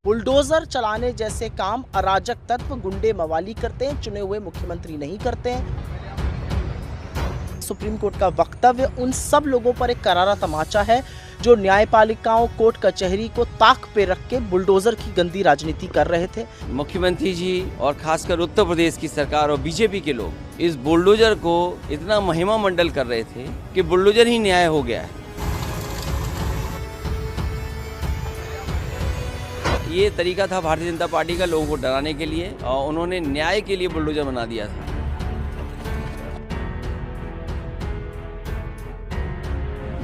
Bulldozer चलाने जैसे काम अराजक तत्व गुंडे मवाली करते हैं, चुने हुए मुख्यमंत्री नहीं करते हैं। सुप्रीम कोर्ट का वक्तव्य उन सब लोगों पर एक करारा तमाचा है जो न्यायपालिकाओं, कोर्ट कचहरी को ताक पे रख के बुलडोजर की गंदी राजनीति कर रहे थे। मुख्यमंत्री जी और खासकर उत्तर प्रदेश की सरकार और बीजेपी के लोग इस बुलडोजर को इतना महिमा मंडल कर रहे थे कि बुलडोजर ही न्याय हो गया है। ये तरीका था भारतीय जनता पार्टी का लोगों को डराने के लिए, और उन्होंने न्याय के लिए बुलडोजर बना दिया था।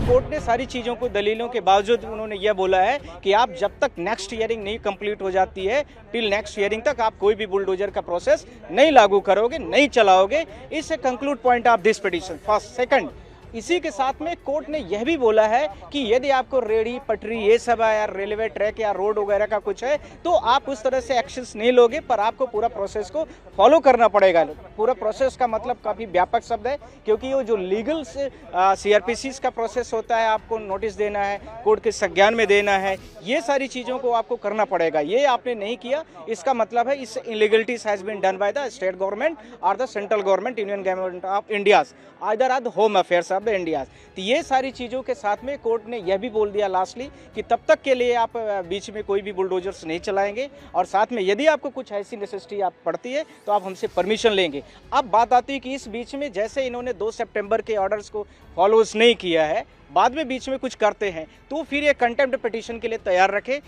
कोर्ट ने सारी चीज़ों को दलीलों के बावजूद उन्होंने यह बोला है कि आप जब तक नेक्स्ट हियरिंग नहीं कंप्लीट हो जाती है, टिल नेक्स्ट हियरिंग तक आप कोई भी बुलडोजर का प्रोसेस नहीं लागू करोगे, नहीं चलाओगे। इस conclude point of this petition. First, second, इसी के साथ में कोर्ट ने यह भी बोला है कि यदि आपको रेडी पटरी ये सब है या रेलवे ट्रैक या रोड वगैरह का कुछ है तो आप उस तरह से एक्शंस नहीं लोगे, पर आपको पूरा प्रोसेस को फॉलो करना पड़ेगा। पूरा प्रोसेस का मतलब काफ़ी व्यापक शब्द है, क्योंकि वो जो लीगल से CRPCs का प्रोसेस होता है, आपको नोटिस देना है, कोर्ट के संज्ञान में देना है, ये सारी चीज़ों को आपको करना पड़ेगा। ये आपने नहीं किया, इसका मतलब है इस illegalities has been done by the state government और the central government, union government of India, either or the home affairs of the India. तो ये सारी चीज़ों के साथ में कोर्ट ने यह भी बोल दिया लास्टली कि तब तक के लिए आप बीच में कोई भी बुलडोजर्स नहीं चलाएंगे, और साथ में यदि आपको कुछ ऐसी नेसेसिटी आप पड़ती है तो आप हमसे परमिशन लेंगे। अब बात आती है कि इस बीच में जैसे इन्होंने 2 सितंबर के ऑर्डर्स को फॉलोज नहीं किया है, बाद में बीच में कुछ करते हैं तो फिर ये कंटेम्प्ट पिटीशन के लिए तैयार रखे।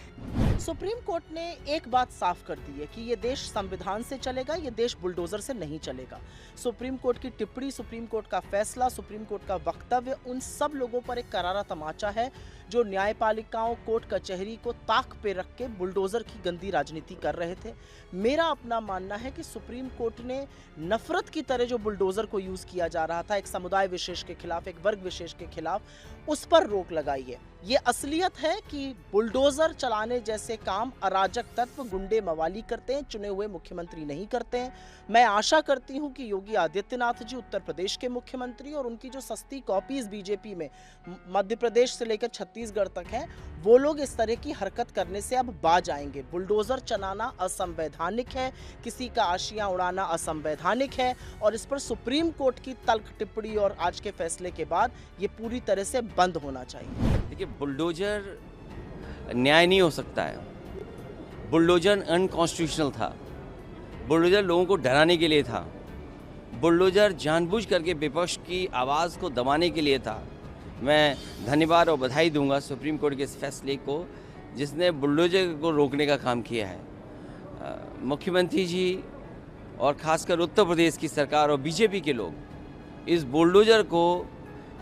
सुप्रीम कोर्ट ने एक बात साफ कर दी है कि ये देश संविधान से चलेगा, ये देश बुलडोजर से नहीं चलेगा। सुप्रीम कोर्ट की टिप्पणी, सुप्रीम कोर्ट का फैसला, सुप्रीम कोर्ट का वक्तव्य उन सब लोगों पर एक करारा तमाचा है जो न्यायपालिकाओं, कोर्ट कचहरी को ताक पे रख के बुलडोजर की गंदी राजनीति कर रहे थे। मेरा अपना मानना है कि सुप्रीम कोर्ट ने नफरत की तरह जो बुलडोजर को यूज किया जा रहा था एक समुदाय विशेष के खिलाफ, एक वर्ग विशेष के खिलाफ, उस पर रोक लगाई है। ये असलियत है कि बुलडोजर चलाने जैसे काम अराजक तत्व गुंडे मवाली करते हैं, चुने हुए मुख्यमंत्री नहीं करते हैं। मैं आशा करती हूं कि योगी आदित्यनाथ जी, उत्तर प्रदेश के मुख्यमंत्री, और उनकी जो सस्ती कॉपीज बीजेपी में मध्य प्रदेश से लेकर छत्तीसगढ़ तक है, वो लोग इस तरह की हरकत करने से अब बाज आएंगे। बुलडोजर चलाना असंवैधानिक है, किसी का आशियां उड़ाना असंवैधानिक है, और इस पर सुप्रीम कोर्ट की तल्ख टिप्पणी और आज के फैसले के बाद ये पूरी तरह से बंद होना चाहिए। देखिए, बुलडोजर न्याय नहीं हो सकता है। बुलडोजर अनकॉन्स्टिट्यूशनल था। बुलडोजर लोगों को डराने के लिए था। बुलडोजर जानबूझ करके विपक्ष की आवाज़ को दबाने के लिए था। मैं धन्यवाद और बधाई दूंगा सुप्रीम कोर्ट के इस फैसले को, जिसने बुलडोजर को रोकने का काम किया है। मुख्यमंत्री जी और खासकर उत्तर प्रदेश की सरकार और बीजेपी के लोग इस बुलडोजर को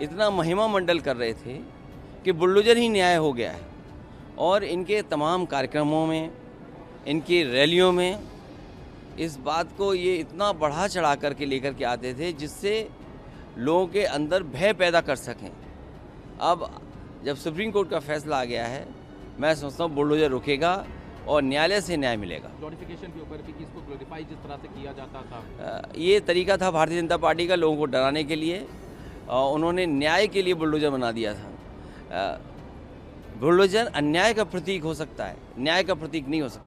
इतना महिमा मंडल कर रहे थे कि बुलडोजर ही न्याय हो गया है, और इनके तमाम कार्यक्रमों में, इनकी रैलियों में इस बात को ये इतना बढ़ा चढ़ा करके लेकर के आते थे जिससे लोगों के अंदर भय पैदा कर सकें। अब जब सुप्रीम कोर्ट का फैसला आ गया है, मैं समझता हूँ बुलडोजर रुकेगा और न्यायालय से न्याय मिलेगा। ग्लोरिफिकेशन के ऊपर भी इसको ग्लोरीफाई जिस तरह से किया जाता था, ये तरीका था भारतीय जनता पार्टी का लोगों को डराने के लिए, और उन्होंने न्याय के लिए बुलडोजर बना दिया था। बुलडोजर अन्याय का प्रतीक हो सकता है, न्याय का प्रतीक नहीं हो सकता।